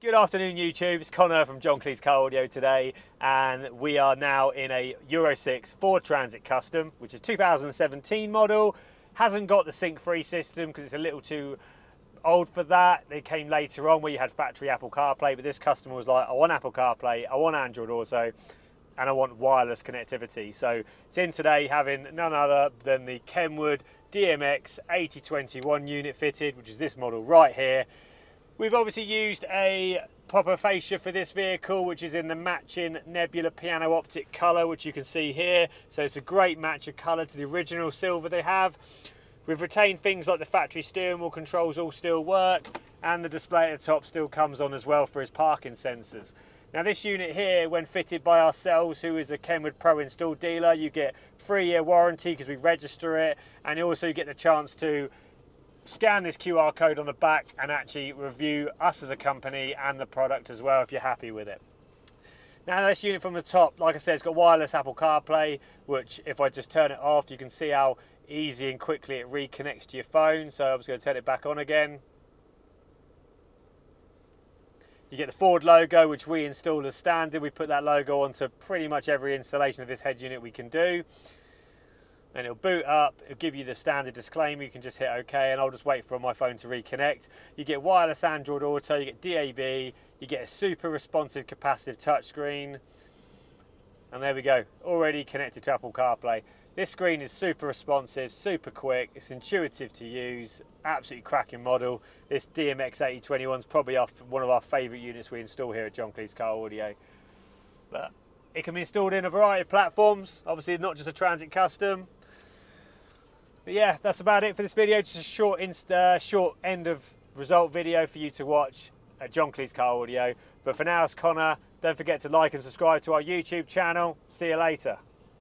Good afternoon YouTube, it's Connor from Kleis Car Audio today, and we are now in a Euro 6 Ford Transit Custom, which is 2017 model. Hasn't got the sync-free system because it's a little too old for that. They came later on where you had factory Apple CarPlay, but this customer was like, I want Apple CarPlay, I want Android Auto, and I want wireless connectivity. So it's in today having none other than the Kenwood DMX8021 unit fitted, which is this model right here. We've obviously used a proper fascia for this vehicle, which is in the matching Nebula piano optic colour, which you can see here. So it's a great match of colour to the original silver they have. We've retained things like the factory steering wheel controls all still work, and the display at the top still comes on as well for his parking sensors. Now this unit here, when fitted by ourselves, who is a Kenwood Pro install dealer, you get 3-year warranty because we register it, and you also get the chance to scan this QR code on the back and actually review us as a company and the product as well if you're happy with it. Now this unit from the top, like I said, it's got wireless Apple CarPlay, which if I just turn it off, you can see how easy and quickly it reconnects to your phone. So I'm just going to turn it back on again. You get the Ford logo, which we installed as standard. We put that logo onto pretty much every installation of this head unit we can do. And it'll boot up, it'll give you the standard disclaimer, you can just hit OK, and I'll just wait for my phone to reconnect. You get wireless Android Auto, you get DAB, you get a super responsive capacitive touchscreen, and there we go, already connected to Apple CarPlay. This screen is super responsive, super quick, it's intuitive to use, absolutely cracking model. This DMX8021 is probably one of our favourite units we install here at Kleis Car Audio. But it can be installed in a variety of platforms, obviously not just a Transit Custom. But yeah, that's about it for this video. Just a short end of result video for you to watch at Kleis Car Audio. But for now, it's Connor. Don't forget to like and subscribe to our YouTube channel. See you later.